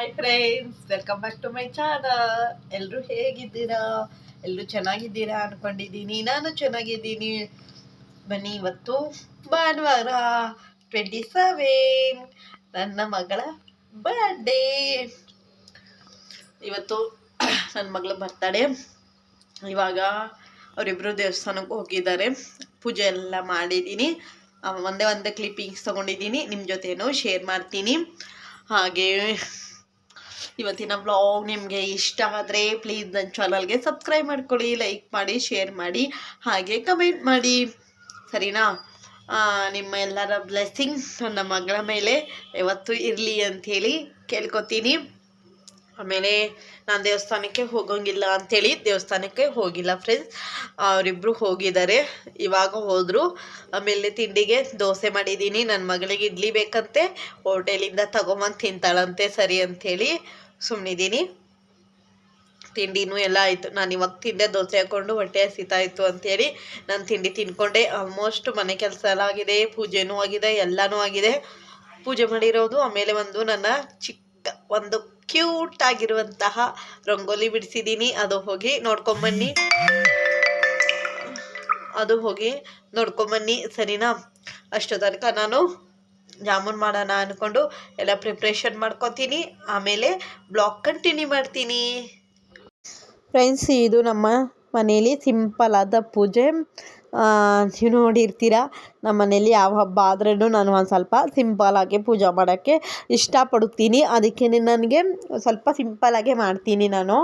Hi friends, welcome back to my channel. ಎಲ್ಲರೂ ಹೇಗಿದ್ದೀರಾ? ಎಲ್ಲರೂ ಚೆನ್ನಾಗಿದ್ದೀರಾ ಅನ್ಕೊಂಡಿದ್ದೀನಿ. ನಾನು ಚೆನ್ನಾಗಿದ್ದೀನಿ. ಬನ್ನಿ, ಇವತ್ತು ಭಾನುವಾರ 27 ನನ್ನ ಮಗಳ ಬರ್ಡೇ. ಇವತ್ತು ನನ್ನ ಮಗಳ ಬರ್ತಡೇ. ಇವಾಗ ಅವರಿಬ್ಬರು ದೇವಸ್ಥಾನಕ್ಕೆ ಹೋಗಿದ್ದಾರೆ. ಪೂಜೆ ಎಲ್ಲ ಮಾಡಿದ್ದೀನಿ. ಒಂದೇ ಕ್ಲಿಪ್ಪಿಂಗ್ಸ್ ತೊಗೊಂಡಿದ್ದೀನಿ, ನಿಮ್ಮ ಜೊತೆನೂ ಶೇರ್ ಮಾಡ್ತೀನಿ. ಹಾಗೆ ಇವತ್ತಿನ ಬ್ಲಾಗ್ ನಿಮಗೆ ಇಷ್ಟ ಆದರೆ ಪ್ಲೀಸ್ ನನ್ನ ಚಾನಲ್ಗೆ ಸಬ್ಸ್ಕ್ರೈಬ್ ಮಾಡ್ಕೊಳ್ಳಿ, ಲೈಕ್ ಮಾಡಿ, ಶೇರ್ ಮಾಡಿ, ಹಾಗೆ ಕಮೆಂಟ್ ಮಾಡಿ, ಸರಿನಾ? ನಿಮ್ಮ ಎಲ್ಲರ ಬ್ಲೆಸ್ಸಿಂಗ್ ನನ್ನ ಮಗಳ ಮೇಲೆ ಯಾವತ್ತೂ ಇರಲಿ ಅಂಥೇಳಿ ಕೇಳ್ಕೊತೀನಿ. ಆಮೇಲೆ ನಾನು ದೇವಸ್ಥಾನಕ್ಕೆ ಹೋಗೋಂಗಿಲ್ಲ ಅಂಥೇಳಿ ದೇವಸ್ಥಾನಕ್ಕೆ ಹೋಗಿಲ್ಲ ಫ್ರೆಂಡ್ಸ್. ಅವರಿಬ್ಬರು ಹೋಗಿದ್ದಾರೆ, ಇವಾಗ ಹೋದರು. ಆಮೇಲೆ ತಿಂಡಿಗೆ ದೋಸೆ ಮಾಡಿದ್ದೀನಿ. ನನ್ನ ಮಗಳಿಗೆ ಇಡ್ಲಿ ಬೇಕಂತೆ, ಹೋಟೆಲಿಂದ ತಗೊಂಬಂದು ತಿಂತಾಳಂತೆ. ಸರಿ ಅಂಥೇಳಿ ಸುಮ್ಮನಿದ್ದೀನಿ. ತಿಂಡಿನೂ ಎಲ್ಲ ಆಯಿತು. ನಾನು ಇವಾಗ ತಿಂದೆ, ದೋಸೆ ಹಾಕ್ಕೊಂಡು ಹೊಟ್ಟೆ ಹಸಿತಾಯಿತ್ತು ಅಂಥೇಳಿ ನಾನು ತಿಂಡಿ ತಿನ್ಕೊಂಡೆ. ಆಲ್ಮೋಸ್ಟ್ ಮನೆ ಕೆಲಸ ಎಲ್ಲ ಆಗಿದೆ, ಪೂಜೆನೂ ಆಗಿದೆ, ಎಲ್ಲನೂ ಆಗಿದೆ. ಪೂಜೆ ಮಾಡಿರೋದು. ಆಮೇಲೆ ನನ್ನ ಚಿಕ್ಕ ಒಂದು ಕ್ಯೂಟ್ ಆಗಿರುವಂತಹ ರಂಗೋಲಿ ಬಿಡಿಸಿದ್ದೀನಿ. ಅದು ಹೋಗಿ ನೋಡ್ಕೊಂಬನ್ನಿ, ಸರಿನಾ? ಅಷ್ಟು ತನಕ ನಾನು ಜಾಮೂನ್ ಮಾಡೋಣ ಅಂದ್ಕೊಂಡು ಎಲ್ಲ ಪ್ರಿಪ್ರೇಷನ್ ಮಾಡ್ಕೊತೀನಿ. ಆಮೇಲೆ ಬ್ಲಾಗ್ ಕಂಟಿನ್ಯೂ ಮಾಡ್ತೀನಿ. ಫ್ರೆಂಡ್ಸ್, ಇದು ನಮ್ಮ ಮನೇಲಿ ಸಿಂಪಲ್ ಆದ ಪೂಜೆ. ನೀವು ನೋಡಿರ್ತೀರ, ನಮ್ಮ ಮನೇಲಿ ಯಾವ ಹಬ್ಬ ಆದ್ರೂ ನಾನು ಒಂದು ಸ್ವಲ್ಪ ಸಿಂಪಲಾಗಿ ಪೂಜೆ ಮಾಡೋಕ್ಕೆ ಇಷ್ಟಪಡುತ್ತೀನಿ. ಅದಕ್ಕೆ ನನಗೆ ಸ್ವಲ್ಪ ಸಿಂಪಲಾಗೆ ಮಾಡ್ತೀನಿ. ನಾನು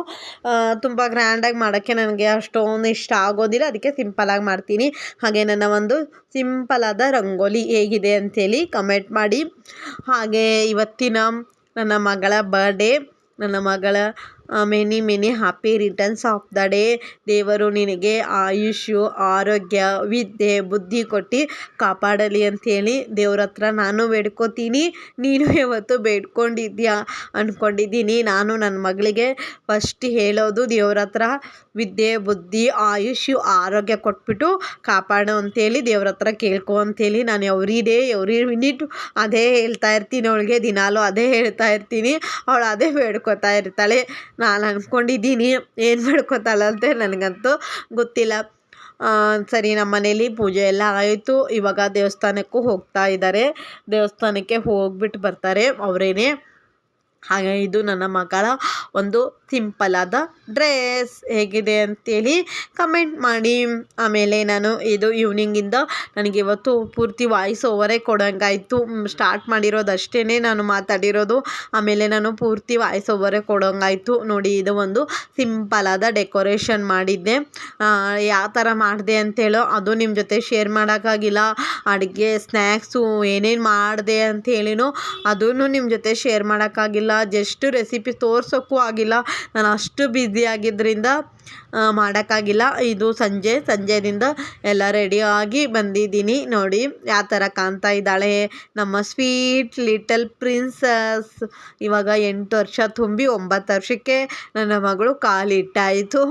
ತುಂಬ ಗ್ರ್ಯಾಂಡಾಗಿ ಮಾಡೋಕ್ಕೆ ನನಗೆ ಅಷ್ಟೊಂದು ಇಷ್ಟ ಆಗೋದಿಲ್ಲ. ಅದಕ್ಕೆ ಸಿಂಪಲಾಗಿ ಮಾಡ್ತೀನಿ. ಹಾಗೆ ನನ್ನ ಒಂದು ಸಿಂಪಲಾದ ರಂಗೋಲಿ ಹೇಗಿದೆ ಅಂಥೇಳಿ ಕಮೆಂಟ್ ಮಾಡಿ. ಹಾಗೆ ಇವತ್ತಿನ ನನ್ನ ಮಗಳ ಬರ್ಡೇ. ನನ್ನ ಮಗಳ many happy returns of the day. ದೇವರು ನಿನಗೆ ಆಯುಷ್ಯು, ಆರೋಗ್ಯ, ವಿದ್ಯೆ, ಬುದ್ಧಿ ಕೊಟ್ಟು ಕಾಪಾಡಲಿ ಅಂಥೇಳಿ ದೇವ್ರ ಹತ್ರ ನಾನು ಬೇಡ್ಕೋತೀನಿ. ನೀನು ಯಾವತ್ತು ಬೇಡ್ಕೊಂಡಿದ್ಯಾ ಅಂದ್ಕೊಂಡಿದ್ದೀನಿ. ನಾನು ನನ್ನ ಮಗಳಿಗೆ ಫಸ್ಟ್ ಹೇಳೋದು ದೇವ್ರ ಹತ್ರ ವಿದ್ಯೆ, ಬುದ್ಧಿ, ಆಯುಷ್ಯು, ಆರೋಗ್ಯ ಕೊಟ್ಬಿಟ್ಟು ಕಾಪಾಡು ಅಂಥೇಳಿ ದೇವ್ರ ಹತ್ರ ಕೇಳ್ಕೊ ಅಂಥೇಳಿ ನಾನು ಎವ್ರಿ ಮಿನಿಟ್ ಅದೇ ಹೇಳ್ತಾ ಇರ್ತೀನಿ. ಅವಳಿಗೆ ದಿನಾಲೂ ಅದೇ ಹೇಳ್ತಾ ಇರ್ತೀನಿ. ಅವಳು ಅದೇ ಬೇಡ್ಕೋತಾ ಇರ್ತಾಳೆ. ನಾನು ಅಂದ್ಕೊಂಡಿದ್ದೀನಿ ಏನು ಬೇಡ್ಕೋತಾಳಂತೆ ನನಗಂತೂ ಗೊತ್ತಿಲ್ಲ. ಸರಿ, ನಮ್ಮ ಮನೇಲಿ ಪೂಜೆ ಎಲ್ಲ ಆಯಿತು. ಇವಾಗ ದೇವಸ್ಥಾನಕ್ಕೂ ಹೋಗ್ತಾ ಇದ್ದಾರೆ. ದೇವಸ್ಥಾನಕ್ಕೆ ಹೋಗ್ಬಿಟ್ಟು ಬರ್ತಾರೆ ಅವರೇನೆ. ಹಾಗೆ ಇದು ನನ್ನ ಮಗಳ ಒಂದು ಸಿಂಪಲಾದ ಡ್ರೆಸ್ ಹೇಗಿದೆ ಅಂತೇಳಿ ಕಮೆಂಟ್ ಮಾಡಿ. ಆಮೇಲೆ ನಾನು ಇದು ಈವ್ನಿಂಗಿಂದ ನನಗೆ ಇವತ್ತು ಪೂರ್ತಿ ವಾಯ್ಸ್ ಓವರೇ ಕೊಡೋಂಗಾಯಿತು. ಸ್ಟಾರ್ಟ್ ಮಾಡಿರೋದಷ್ಟೇ ನಾನು ಮಾತಾಡಿರೋದು. ಆಮೇಲೆ ನಾನು ಪೂರ್ತಿ ವಾಯ್ಸ್ ಓವರೇ ಕೊಡೋಂಗಾಯಿತು. ನೋಡಿ, ಇದು ಒಂದು ಸಿಂಪಲಾದ ಡೆಕೋರೇಷನ್ ಮಾಡಿದ್ದೆ. ಯಾವ ಥರ ಮಾಡಿದೆ ಅಂತೇಳೋ ಅದು ನಿಮ್ಮ ಜೊತೆ ಶೇರ್ ಮಾಡೋಕ್ಕಾಗಿಲ್ಲ. ಅಡುಗೆ ಸ್ನ್ಯಾಕ್ಸು ಏನೇನು ಮಾಡಿದೆ ಅಂಥೇಳಿನೋ ಅದನ್ನು ನಿಮ್ಮ ಜೊತೆ ಶೇರ್ ಮಾಡೋಕ್ಕಾಗಿಲ್ಲ. ಜಸ್ಟ್ ರೆಸಿಪಿ ತೋರ್ಸೋಕ್ಕೂ ಆಗಿಲ್ಲ. ನಾನು ಅಷ್ಟು ಬ್ಯುಸಿ ಆಗಿದ್ದರಿಂದ ಮಾಡೋಕ್ಕಾಗಿಲ್ಲ. ಇದು ಸಂಜೆದಿಂದ ಎಲ್ಲ ರೆಡಿಯಾಗಿ ಬಂದಿದ್ದೀನಿ. ನೋಡಿ ಯಾವ ಥರ ಕಾಣ್ತಾ ಇದ್ದಾಳೆ ನಮ್ಮ ಸ್ವೀಟ್ ಲಿಟಲ್ ಪ್ರಿನ್ಸಸ್. ಇವಾಗ 8 ವರ್ಷ ತುಂಬಿ 9 ವರ್ಷಕ್ಕೆ ನನ್ನ ಮಗಳು ಕಾಲಿಟ್ಟಾಯಿತು.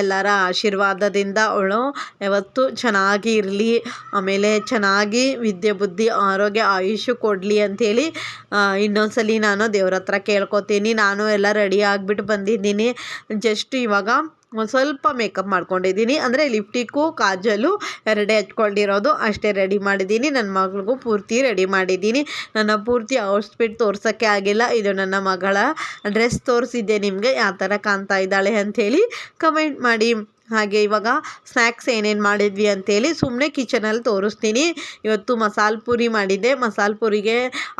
ಎಲ್ಲರ ಆಶೀರ್ವಾದದಿಂದ ಅವಳು ಯಾವತ್ತೂ ಚೆನ್ನಾಗಿ ಇರಲಿ, ಆಮೇಲೆ ಚೆನ್ನಾಗಿ ವಿದ್ಯೆ, ಬುದ್ಧಿ, ಆರೋಗ್ಯ, ಆಯುಷ್ಯ ಕೊಡಲಿ ಅಂಥೇಳಿ ಇನ್ನೊಂದ್ಸಲಿ ನಾನು ದೇವ್ರ ಹತ್ರ ಕೇಳ್ಕೊತೀನಿ. ನಾನು ಎಲ್ಲ ರೆಡಿ ಆಗಿಬಿಟ್ಟು ಬಂದಿದ್ದೀನಿ. ಜಸ್ಟ್ ಇವಾಗ ಒಂದು ಸ್ವಲ್ಪ ಮೇಕಪ್ ಮಾಡ್ಕೊಂಡಿದ್ದೀನಿ. ಅಂದರೆ ಲಿಪ್ಟಿಕ್ಕು, ಕಾಜಲು ಎರಡೇ ಹಚ್ಕೊಂಡಿರೋದು ಅಷ್ಟೇ ರೆಡಿ ಮಾಡಿದ್ದೀನಿ. ನನ್ನ ಮಗಳಿಗೂ ಪೂರ್ತಿ ರೆಡಿ ಮಾಡಿದ್ದೀನಿ. ನನ್ನ ಪೂರ್ತಿ ಔಟ್ಫಿಟ್ ತೋರ್ಸೋಕ್ಕೆ ಆಗಿಲ್ಲ. ಇದು ನನ್ನ ಮಗಳ ಡ್ರೆಸ್ ತೋರಿಸಿದ್ದೆ ನಿಮಗೆ, ಯಾವ ಥರ ಕಾಣ್ತಾ ಇದ್ದಾಳೆ ಅಂಥೇಳಿ ಕಮೆಂಟ್ ಮಾಡಿ. ಹಾಗೆ ಇವಾಗ ಸ್ನ್ಯಾಕ್ಸ್ ಏನೇನು ಮಾಡಿದ್ವಿ ಅಂಥೇಳಿ ಸುಮ್ಮನೆ ಕಿಚನಲ್ಲಿ ತೋರಿಸ್ತೀನಿ. ಇವತ್ತು ಮಸಾಲೆ ಪೂರಿ ಮಾಡಿದ್ದೆ. ಮಸಾಲೆ ಪೂರಿಗೆ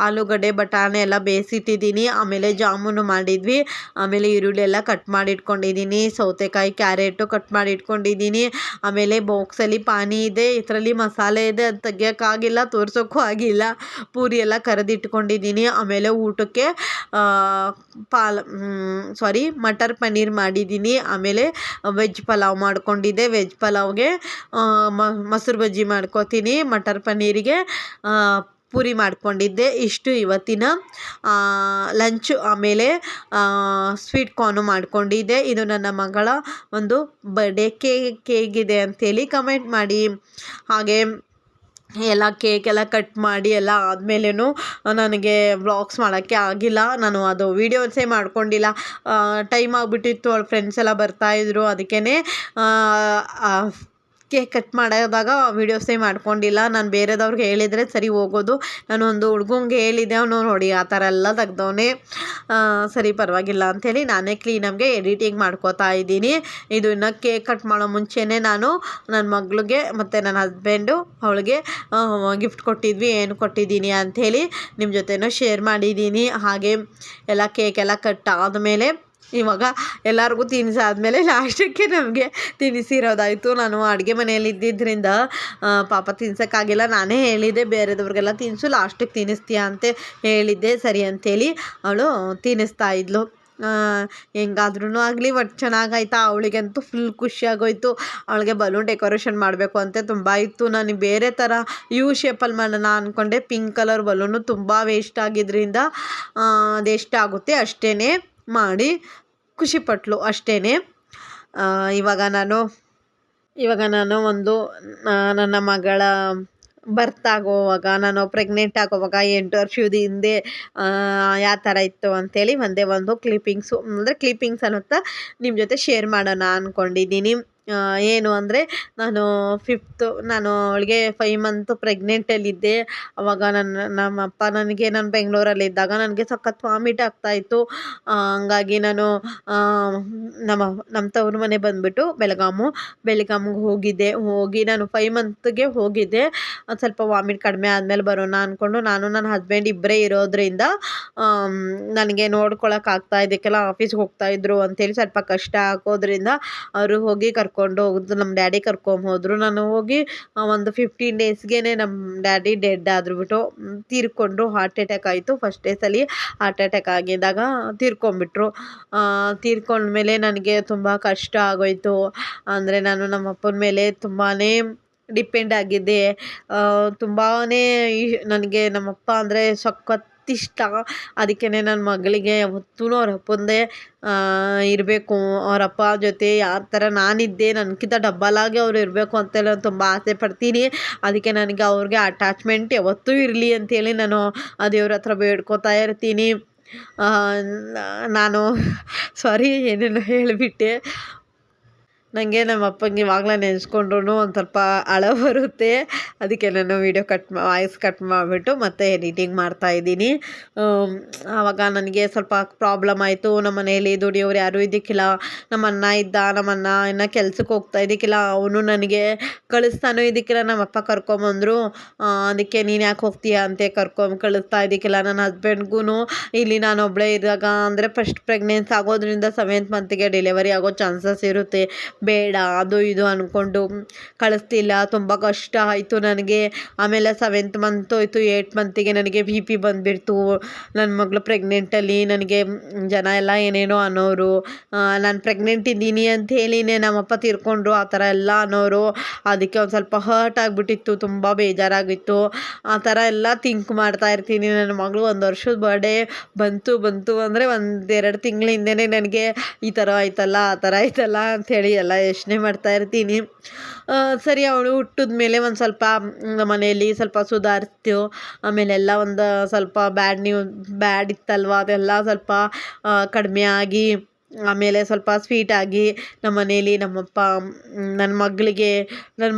ಆಲೂಗಡ್ಡೆ, ಬಟಾಣಿ ಎಲ್ಲ ಬೇಯಿಸಿಟ್ಟಿದ್ದೀನಿ. ಆಮೇಲೆ ಜಾಮೂನು ಮಾಡಿದ್ವಿ. ಆಮೇಲೆ ಈರುಳ್ಳಿ ಎಲ್ಲ ಕಟ್ ಮಾಡಿ ಇಟ್ಕೊಂಡಿದ್ದೀನಿ. ಸೌತೆಕಾಯಿ, ಕ್ಯಾರೆಟು ಕಟ್ ಮಾಡಿ ಇಟ್ಕೊಂಡಿದ್ದೀನಿ. ಆಮೇಲೆ ಬಾಕ್ಸಲ್ಲಿ ಪಾನಿ ಇದೆ, ಇದರಲ್ಲಿ ಮಸಾಲೆ ಇದೆ. ಅದು ತೆಗಿಯೋಕ್ಕಾಗಿಲ್ಲ, ತೋರ್ಸೋಕ್ಕೂ ಆಗಿಲ್ಲ. ಪೂರಿ ಎಲ್ಲ ಕರೆದಿಟ್ಕೊಂಡಿದ್ದೀನಿ. ಆಮೇಲೆ ಊಟಕ್ಕೆ ಮಟರ್ ಪನ್ನೀರ್ ಮಾಡಿದ್ದೀನಿ. ಆಮೇಲೆ ವೆಜ್ ಪಲಾವ್ ಮಾಡ್ಕೊಂಡಿದ್ದೆ. ವೆಜ್ ಪಲಾವ್ಗೆ ಮೊಸರು ಬಜ್ಜಿ ಮಾಡ್ಕೋತೀನಿ. ಮಟರ್ ಪನ್ನೀರಿಗೆ ಪೂರಿ ಮಾಡ್ಕೊಂಡಿದ್ದೆ. ಇಷ್ಟು ಇವತ್ತಿನ ಲಂಚು. ಆಮೇಲೆ ಸ್ವೀಟ್ ಕಾರ್ನು ಮಾಡ್ಕೊಂಡಿದ್ದೆ. ಇದು ನನ್ನ ಮಗಳ ಒಂದು ಬರ್ಡೇ ಕೇಕ್ ಹೇಗಿದೆ ಅಂಥೇಳಿ ಕಮೆಂಟ್ ಮಾಡಿ. ಹಾಗೆ ಎಲ್ಲ ಕೇಕೆಲ್ಲ ಕಟ್ ಮಾಡಿ ಎಲ್ಲ ಆದಮೇಲೆನೂ ನನಗೆ ವ್ಲಾಗ್ಸ್ ಮಾಡೋಕ್ಕೆ ಆಗಿಲ್ಲ. ನಾನು ಅದು ವೀಡಿಯೋಸೇ ಮಾಡ್ಕೊಂಡಿಲ್ಲ. ಟೈಮ್ ಆಗಿಬಿಟ್ಟಿತ್ತು. ಅವ್ಳ ಫ್ರೆಂಡ್ಸ್ ಎಲ್ಲ ಬರ್ತಾಯಿದ್ರು. ಅದಕ್ಕೇ ಕೇಕ್ ಕಟ್ ಮಾಡೋದಾಗ ವೀಡಿಯೋಸೇ ಮಾಡ್ಕೊಂಡಿಲ್ಲ. ನಾನು ಬೇರೆದವ್ರಿಗೆ ಹೇಳಿದರೆ ಸರಿ ಹೋಗೋದು. ನಾನು ಒಂದು ಹುಡ್ಗಂಗೆ ಹೇಳಿದ್ದೆ, ಅವನು ನೋಡಿ ಆ ಥರ ಎಲ್ಲ ತೆಗ್ದವನೇ. ಸರಿ ಪರವಾಗಿಲ್ಲ ಅಂಥೇಳಿ ನಾನೇ ಕ್ಲೀನಾಗೆ ಎಡಿಟಿಂಗ್ ಮಾಡ್ಕೋತಾ ಇದ್ದೀನಿ. ಇದು ಇನ್ನು ಕೇಕ್ ಕಟ್ ಮಾಡೋ ಮುಂಚೆನೇ ನಾನು ನನ್ನ ಮಗಳಿಗೆ ಮತ್ತು ನನ್ನ ಹಸ್ಬೆಂಡು ಅವಳಿಗೆ ಗಿಫ್ಟ್ ಕೊಟ್ಟಿದ್ವಿ. ಏನು ಕೊಟ್ಟಿದ್ದೀನಿ ಅಂಥೇಳಿ ನಿಮ್ಮ ಜೊತೆನೂ ಶೇರ್ ಮಾಡಿದ್ದೀನಿ. ಹಾಗೆ ಎಲ್ಲ ಕೇಕೆಲ್ಲ ಕಟ್ ಆದಮೇಲೆ ಇವಾಗ ಎಲ್ಲರಿಗೂ ತಿನ್ನಿಸಾದ್ಮೇಲೆ ಲಾಸ್ಟಕ್ಕೆ ನಮಗೆ ತಿನ್ನಿಸಿರೋದಾಯಿತು. ನಾನು ಅಡುಗೆ ಮನೆಯಲ್ಲಿ ಇದ್ದಿದ್ದರಿಂದ ಪಾಪ ತಿನ್ಸೋಕ್ಕಾಗಿಲ್ಲ. ನಾನೇ ಹೇಳಿದ್ದೆ ಬೇರೆದವ್ರಿಗೆಲ್ಲ ತಿನ್ನಿಸು, ಲಾಸ್ಟಿಗೆ ತಿನ್ನಿಸ್ತೀಯ ಅಂತ ಹೇಳಿದ್ದೆ. ಸರಿ ಅಂಥೇಳಿ ಅವಳು ತಿನ್ನಿಸ್ತಾ ಇದ್ಲು. ಹೆಂಗಾದ್ರೂ ಆಗಲಿ ಒಟ್ಟು ಚೆನ್ನಾಗಾಯ್ತಾ. ಅವಳಿಗಂತೂ ಫುಲ್ ಖುಷಿಯಾಗೋಯ್ತು. ಅವಳಿಗೆ ಬಲೂನ್ ಡೆಕೋರೇಷನ್ ಮಾಡಬೇಕು ಅಂತ ತುಂಬ ಇತ್ತು. ನಾನು ಬೇರೆ ಥರ ಯು ಶೇಪಲ್ಲಿ ಮಾಡೋಣ ಅಂದ್ಕೊಂಡೆ. ಪಿಂಕ್ ಕಲರ್ ಬಲೂನು ತುಂಬ ವೇಸ್ಟ್ ಆಗಿದ್ದರಿಂದ ಅದೆಷ್ಟಾಗುತ್ತೆ ಅಷ್ಟೇ ಮಾಡಿ ಖುಷಿಪಟ್ಲು ಅಷ್ಟೇ. ಇವಾಗ ನಾನು ಒಂದು ನನ್ನ ಮಗಳ ಬರ್ತಾಗೋವಾಗ, ನಾನು ಪ್ರೆಗ್ನೆಂಟ್ ಆಗೋವಾಗ 8 ವರ್ಷದ ಹಿಂದೆ ಯಾವ ಥರ ಇತ್ತು ಅಂಥೇಳಿ ಒಂದೇ ಒಂದು ಕ್ಲಿಪ್ಪಿಂಗ್ಸು, ಅಂದರೆ ಕ್ಲಿಪ್ಪಿಂಗ್ಸ್ ಅನ್ನುತ್ತಾ ನಿಮ್ಮ ಜೊತೆ ಶೇರ್ ಮಾಡೋಣ ಅಂದ್ಕೊಂಡಿದ್ದೀನಿ. ಏನು ಅಂದರೆ ನಾನು ಅವಳಿಗೆ 5 ಮಂತ್ ಪ್ರೆಗ್ನೆಂಟಲ್ಲಿದ್ದೆ. ಆವಾಗ ನಮ್ಮಪ್ಪ ನಾನು ಬೆಂಗಳೂರಲ್ಲಿದ್ದಾಗ ನನಗೆ ಸಖತ್ ವಾಮಿಟ್ ಆಗ್ತಾಯಿತ್ತು. ಹಂಗಾಗಿ ನಾನು ನಮ್ಮ ತವ್ರ ಮನೆ ಬಂದುಬಿಟ್ಟು ಬೆಳಗಾಮಿಗೆ ಹೋಗಿ ನಾನು 5 ಮಂತ್ಗೆ ಹೋಗಿದ್ದೆ. ಸ್ವಲ್ಪ ವಾಮಿಟ್ ಕಡಿಮೆ ಆದಮೇಲೆ ಬರೋಣ ಅಂದ್ಕೊಂಡು ನಾನು ನನ್ನ ಹಸ್ಬೆಂಡ್ ಇಬ್ಬರೇ ಇರೋದ್ರಿಂದ ನನಗೆ ನೋಡ್ಕೊಳಕ್ಕಾಗ್ತಾ ಇದಕ್ಕೆಲ್ಲ ಆಫೀಸ್ಗೆ ಹೋಗ್ತಾಯಿದ್ರು ಅಂಥೇಳಿ ಸ್ವಲ್ಪ ಕಷ್ಟ ಆಗೋದ್ರಿಂದ ಅವರು ಹೋಗಿ ಕರ್ಕೊಂಡು ಹೋಗಿದ್ದು. ನಮ್ಮ ಡ್ಯಾಡಿ ಕರ್ಕೊಂಬೋದ್ರು. ನಾನು ಹೋಗಿ ಒಂದು 15 ಡೇಸ್ಗೆ ನಮ್ಮ ಡ್ಯಾಡಿ ಡೆಡ್ ಆದ್ಬಿಟ್ಟು ತೀರ್ಕೊಂಡ್ರು. ಹಾರ್ಟ್ ಅಟ್ಯಾಕ್ ಆಯಿತು. ಫಸ್ಟೇ ಸಲ ಹಾರ್ಟ್ ಅಟ್ಯಾಕ್ ಆಗಿದ್ದಾಗ ತೀರ್ಕೊಂಡ್ಬಿಟ್ರು. ತೀರ್ಕೊಂಡ್ಮೇಲೆ ನನಗೆ ತುಂಬ ಕಷ್ಟ ಆಗೋಯಿತು. ಅಂದರೆ ನಾನು ನಮ್ಮ ಅಪ್ಪನ ಮೇಲೆ ತುಂಬಾ ಡಿಪೆಂಡ್ ಆಗಿದ್ದೆ. ತುಂಬಾ ನನಗೆ ನಮ್ಮಪ್ಪ ಅಂದರೆ ಸಖತ್ ಇಷ್ಟ. ಅದಕ್ಕೇ ನನ್ನ ಮಗಳಿಗೆ ಯಾವತ್ತೂ ಅವ್ರ ಅಪ್ಪಂದೇ ಇರಬೇಕು. ಅವರಪ್ಪ ಜೊತೆ ಯಾವ ಥರ ನಾನಿದ್ದೆ ನನಗಿಂತ ಡಬ್ಬಲಾಗಿ ಅವ್ರು ಇರಬೇಕು ಅಂತೆಲ್ಲ ತುಂಬ ಆಸೆ ಪಡ್ತೀನಿ. ಅದಕ್ಕೆ ನನಗೆ ಅವ್ರಿಗೆ ಅಟ್ಯಾಚ್ಮೆಂಟ್ ಯಾವತ್ತೂ ಇರಲಿ ಅಂಥೇಳಿ ನಾನು ಆ ದೇವ್ರ ಹತ್ರ ಬೇಡ್ಕೋತಾ ಇರ್ತೀನಿ. ನಾನು ಸಾರಿ ಏನೇನೋ ಹೇಳಿಬಿಟ್ಟೆ. ನನಗೆ ನಮ್ಮ ಅಪ್ಪಂಗೆ ಇವಾಗಲೇ ನೆನೆಸ್ಕೊಂಡ್ರೂ ಒಂದು ಸ್ವಲ್ಪ ಅಳು ಬರುತ್ತೆ. ಅದಕ್ಕೆ ನಾನು ವಾಯ್ಸ್ ಕಟ್ ಮಾಡಿಬಿಟ್ಟು ಮತ್ತೆ ಎಡಿಟಿಂಗ್ ಮಾಡ್ತಾಯಿದ್ದೀನಿ. ಆವಾಗ ನನಗೆ ಸ್ವಲ್ಪ ಪ್ರಾಬ್ಲಮ್ ಆಯಿತು. ನಮ್ಮ ಮನೆಯಲ್ಲಿ ದುಡಿಯೋರು ಯಾರೂ ಇದ್ದಕ್ಕಿಲ್ಲ. ನಮ್ಮ ಅಣ್ಣ ಇನ್ನು ಕೆಲ್ಸಕ್ಕೆ ಹೋಗ್ತಾ ಇದ್ದಕ್ಕಿಲ್ಲ. ಅವನು ನನಗೆ ಕಳಿಸ್ತಾನೂ ಇದ್ದಕ್ಕಿಲ್ಲ. ನಮ್ಮ ಅಪ್ಪ ಕರ್ಕೊಂಬಂದರು. ಅದಕ್ಕೆ ನೀನು ಯಾಕೆ ಹೋಗ್ತೀಯಾ ಅಂತ ಕಳಿಸ್ತಾ ಇದ್ದಕ್ಕಿಲ್ಲ. ನನ್ನ ಹಸ್ಬೆಂಡ್ಗೂ ಇಲ್ಲಿ ನಾನು ಒಬ್ಬಳೇ ಇದ್ದಾಗ, ಅಂದರೆ ಫಸ್ಟ್ ಪ್ರೆಗ್ನೆನ್ಸಿ ಆಗೋದ್ರಿಂದ 7th ಮಂತಿಗೆ ಡೆಲಿವರಿ ಆಗೋ ಚಾನ್ಸಸ್ ಇರುತ್ತೆ. ಬೇಡ ಅದು ಇದು ಅಂದ್ಕೊಂಡು ಕಳಿಸ್ತಿಲ್ಲ. ತುಂಬ ಕಷ್ಟ ಆಯಿತು ನನಗೆ. ಆಮೇಲೆ 7th ಮಂತ್ ಹೋಯ್ತು. 8th ಮಂತಿಗೆ ನನಗೆ BP ಬಂದುಬಿಡ್ತು. ನನ್ನ ಮಗಳು ಪ್ರೆಗ್ನೆಂಟಲ್ಲಿ ನನಗೆ ಜನ ಎಲ್ಲ ಏನೇನೋ ಅನ್ನೋರು. ನಾನು ಪ್ರೆಗ್ನೆಂಟ್ ಇದ್ದೀನಿ ಅಂತ ಹೇಳಿನೇ ನಮ್ಮಪ್ಪ ತೀರ್ಕೊಂಡ್ರು ಆ ಥರ ಎಲ್ಲ ಅನ್ನೋರು. ಅದಕ್ಕೆ ಒಂದು ಸ್ವಲ್ಪ ಹರ್ಟ್ ಆಗಿಬಿಟ್ಟಿತ್ತು. ತುಂಬ ಬೇಜಾರಾಗಿತ್ತು. ಆ ಥರ ಎಲ್ಲ ಥಿಂಕ್ ಮಾಡ್ತಾ ಇರ್ತೀನಿ. ನನ್ನ ಮಗಳು 1 ವರ್ಷದ ಬರ್ಡೇ ಬಂತು ಅಂದರೆ 1-2 ತಿಂಗಳ ಹಿಂದೆಯೇ ನನಗೆ ಈ ಥರ ಆಯ್ತಲ್ಲ ಆ ಥರ ಆಯ್ತಲ್ಲ ಅಂಥೇಳಿ ಎಲ್ಲ ಯೋಚನೆ ಮಾಡ್ತಾ ಇರ್ತೀನಿ. ಸರಿ ಅವಳು ಹುಟ್ಟಿದ ಮೇಲೆ ಒಂದು ಸ್ವಲ್ಪ ಮನೆಯಲ್ಲಿ ಸ್ವಲ್ಪ ಸುಧಾರಿಸ್ತು. ಆಮೇಲೆ ಎಲ್ಲ ಒಂದು ಸ್ವಲ್ಪ ಬ್ಯಾಡ್ ಇತ್ತಲ್ವ, ಅದೆಲ್ಲ ಸ್ವಲ್ಪ ಕಡಿಮೆ ಆಗಿ, ಆಮೇಲೆ ಸ್ವಲ್ಪ ಸ್ವೀಟಾಗಿ ನಮ್ಮ ಮನೇಲಿ ನಮ್ಮಪ್ಪ ನನ್ನ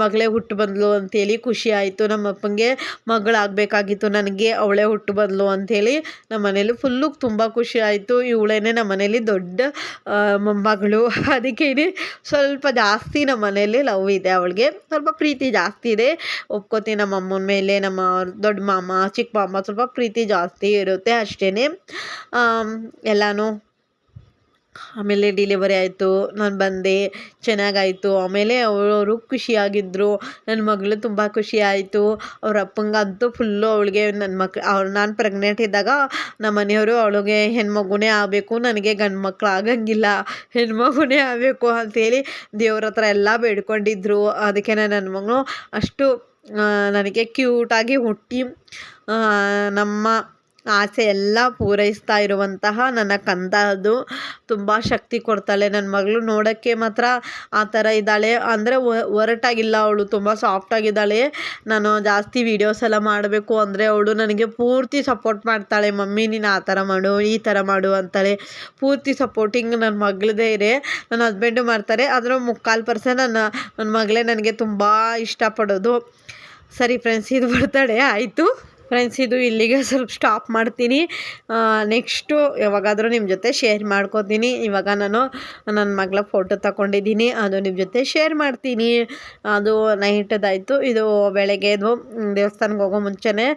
ಮಗಳೇ ಹುಟ್ಟು ಬಂದಳು ಅಂಥೇಳಿ ಖುಷಿ ಆಯಿತು. ನಮ್ಮಪ್ಪಂಗೆ ಮಗಳಾಗಬೇಕಾಗಿತ್ತು ನನಗೆ, ಅವಳೇ ಹುಟ್ಟು ಬಂದಳು ಅಂಥೇಳಿ ನಮ್ಮ ಮನೇಲಿ ಫುಲ್ಲು ತುಂಬ ಖುಷಿ ಆಯಿತು. ಇವಳೇನೆ ನಮ್ಮ ಮನೇಲಿ ದೊಡ್ಡ ಮೊಮ್ಮಗಳು. ಅದಕ್ಕೇ ಸ್ವಲ್ಪ ಜಾಸ್ತಿ ನಮ್ಮ ಮನೇಲಿ ಲವ್ ಇದೆ. ಅವಳಿಗೆ ಸ್ವಲ್ಪ ಪ್ರೀತಿ ಜಾಸ್ತಿ ಇದೆ, ಒಪ್ಕೋತೀನಿ. ನಮ್ಮ ಅಮ್ಮನ ಮೇಲೆ ನಮ್ಮ ದೊಡ್ಡ ಮಾಮ ಚಿಕ್ಕ ಮಾಮ ಸ್ವಲ್ಪ ಪ್ರೀತಿ ಜಾಸ್ತಿ ಇರುತ್ತೆ ಅಷ್ಟೇ. ಎಲ್ಲನೂ ಆಮೇಲೆ ಡೆಲಿವರಿ ಆಯಿತು. ನಾನು ಬಂದೆ, ಚೆನ್ನಾಗಾಯಿತು. ಆಮೇಲೆ ಅವರು ಖುಷಿಯಾಗಿದ್ದರು. ನನ್ನ ಮಗಳು ತುಂಬ ಖುಷಿ ಆಯಿತು. ಅವ್ರ ಅಪ್ಪಂಗಂತೂ ಫುಲ್ಲು ಅವಳಿಗೆ ನಾನು ಪ್ರೆಗ್ನೆಂಟ್ ಇದ್ದಾಗ ನಮ್ಮ ಮನೆಯವರು ಅವಳಿಗೆ ಹೆಣ್ಮಗುನೇ ಆಗಬೇಕು, ನನಗೆ ಗಂಡು ಮಕ್ಕಳು ಆಗಂಗಿಲ್ಲ, ಹೆಣ್ಮಗುನೇ ಆಗಬೇಕು ಅಂಥೇಳಿ ದೇವ್ರ ಹತ್ರ ಎಲ್ಲ ಬೇಡ್ಕೊಂಡಿದ್ರು. ಅದಕ್ಕೆ ನನ್ನ ಮಗಳು ಅಷ್ಟು ನನಗೆ ಕ್ಯೂಟಾಗಿ ಹುಟ್ಟಿ ನಮ್ಮ ಆಸೆ ಎಲ್ಲ ಪೂರೈಸ್ತಾ ಇರುವಂತಹ ನನ್ನ ಕಂದ ಅದು. ತುಂಬ ಶಕ್ತಿ ಕೊಡ್ತಾಳೆ ನನ್ನ ಮಗಳು. ನೋಡೋಕ್ಕೆ ಮಾತ್ರ ಆ ಥರ ಇದ್ದಾಳೆ, ಅಂದರೆ ಒರಟಾಗಿಲ್ಲ ಅವಳು, ತುಂಬ ಸಾಫ್ಟಾಗಿದ್ದಾಳೆ. ನಾನು ಜಾಸ್ತಿ ವೀಡಿಯೋಸ್ ಎಲ್ಲ ಮಾಡಬೇಕು ಅಂದರೆ ಅವಳು ನನಗೆ ಪೂರ್ತಿ ಸಪೋರ್ಟ್ ಮಾಡ್ತಾಳೆ. ಮಮ್ಮಿ ನೀನು ಆ ಥರ ಮಾಡು, ಈ ಥರ ಮಾಡು ಅಂತಾಳೆ. ಪೂರ್ತಿ ಸಪೋರ್ಟಿಂಗ್ ನನ್ನ ಮಗಳದೇ ಇದೆ. ನನ್ನ ಹಸ್ಬೆಂಡು ಮಾಡ್ತಾರೆ, ಅದರ 3/4% ನನ್ನ ಮಗಳೇ ನನಗೆ ತುಂಬ ಇಷ್ಟಪಡೋದು. ಸರಿ ಫ್ರೆಂಡ್ಸ್, ಇದು ಬರ್ತಡೆ ಆಯಿತು ಫ್ರೆಂಡ್ಸ್, ಇದು ಇಲ್ಲಿಗೆ ಸ್ವಲ್ಪ ಸ್ಟಾಪ್ ಮಾಡ್ತೀನಿ. ನೆಕ್ಸ್ಟು ಯಾವಾಗಾದರೂ ನಿಮ್ಮ ಜೊತೆ ಶೇರ್ ಮಾಡ್ಕೊತೀನಿ. ಇವಾಗ ನಾನು ನನ್ನ ಮಗಳ ಫೋಟೋ ತಗೊಂಡಿದ್ದೀನಿ, ಅದು ನಿಮ್ಮ ಜೊತೆ ಶೇರ್ ಮಾಡ್ತೀನಿ. ಅದು ನೈಟದಾಯಿತು. ಇದು ಬೆಳಗ್ಗೆದು ದೇವಸ್ಥಾನಕ್ಕೆ ಹೋಗೋ ಮುಂಚೆನೇ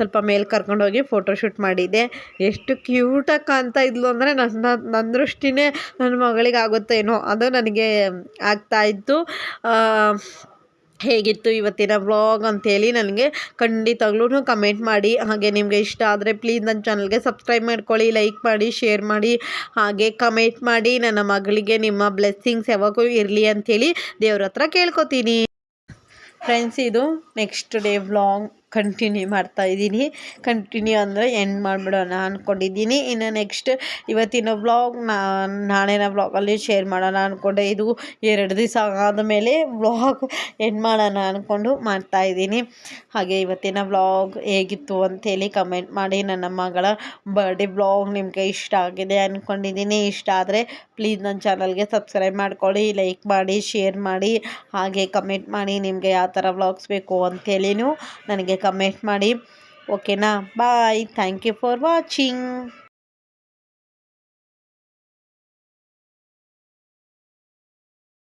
ಸ್ವಲ್ಪ ಮೇಲೆ ಕರ್ಕೊಂಡೋಗಿ ಫೋಟೋ ಶೂಟ್ ಮಾಡಿದ್ದೆ. ಎಷ್ಟು ಕ್ಯೂಟಾಗಿ ಕಾಣ್ತಾ ಇದ್ಲು ಅಂದರೆ ನನ್ನ ದೃಷ್ಟಿನೇ ನನ್ನ ಮಗಳಿಗೆ ಆಗುತ್ತೇನೋ, ಅದು ನನಗೆ ಆಗ್ತಾಯಿತ್ತು. ಹೇಗಿತ್ತು ಇವತ್ತಿನ ವ್ಲಾಗ್ ಅಂತೇಳಿ ನನಗೆ ಖಂಡಿತವಾಗ್ಲೂ ಕಮೆಂಟ್ ಮಾಡಿ. ಹಾಗೆ ನಿಮಗೆ ಇಷ್ಟ ಆದರೆ ಪ್ಲೀಸ್ ನನ್ನ ಚಾನಲ್ಗೆ ಸಬ್ಸ್ಕ್ರೈಬ್ ಮಾಡ್ಕೊಳ್ಳಿ, ಲೈಕ್ ಮಾಡಿ, ಶೇರ್ ಮಾಡಿ, ಹಾಗೆ ಕಮೆಂಟ್ ಮಾಡಿ. ನನ್ನ ಮಗಳಿಗೆ ನಿಮ್ಮ ಬ್ಲೆಸ್ಸಿಂಗ್ಸ್ ಯಾವಾಗೂ ಇರಲಿ ಅಂಥೇಳಿ ದೇವ್ರ ಹತ್ರ ಕೇಳ್ಕೊತೀನಿ. ಫ್ರೆಂಡ್ಸ್, ಇದು ನೆಕ್ಸ್ಟ್ ಡೇ ವ್ಲಾಗ್ ಕಂಟಿನ್ಯೂ ಮಾಡ್ತಾಯಿದ್ದೀನಿ. ಕಂಟಿನ್ಯೂ ಅಂದರೆ ಎಂಡ್ ಮಾಡಿಬಿಡೋಣ ಅಂದ್ಕೊಂಡಿದ್ದೀನಿ. ಇನ್ನು ನೆಕ್ಸ್ಟ್ ಇವತ್ತಿನ ವ್ಲಾಗ್ ನಾಳೆನ ವ್ಲಾಗಲ್ಲಿ ಶೇರ್ ಮಾಡೋಣ ಅಂದ್ಕೊಂಡೆ. ಇದು 2 ದಿವಸ ಆದಮೇಲೆ ವ್ಲಾಗ್ ಎಂಡ್ ಮಾಡೋಣ ಅಂದ್ಕೊಂಡು ಮಾಡ್ತಾಯಿದ್ದೀನಿ. ಹಾಗೆ ಇವತ್ತಿನ ವ್ಲಾಗ್ ಹೇಗಿತ್ತು ಅಂಥೇಳಿ ಕಮೆಂಟ್ ಮಾಡಿ. ನನ್ನ ಮಗಳ ಬರ್ಡೇ ವ್ಲಾಗ್ ನಿಮಗೆ ಇಷ್ಟ ಆಗಿದೆ ಅಂದ್ಕೊಂಡಿದ್ದೀನಿ. ಇಷ್ಟ ಆದರೆ ಪ್ಲೀಸ್ ನನ್ನ ಚಾನಲ್ಗೆ ಸಬ್ಸ್ಕ್ರೈಬ್ ಮಾಡ್ಕೊಳ್ಳಿ, ಲೈಕ್ ಮಾಡಿ, ಶೇರ್ ಮಾಡಿ, ಹಾಗೆ ಕಮೆಂಟ್ ಮಾಡಿ ನಿಮಗೆ ಯಾವ ಥರ ವ್ಲಾಗ್ಸ್ ಬೇಕು ಅಂಥೇಳಿನೂ ನನಗೆ ಕಮೆಂಟ್ ಮಾಡಿ. ಓಕೆನಾ? Bye. Thank you for watching.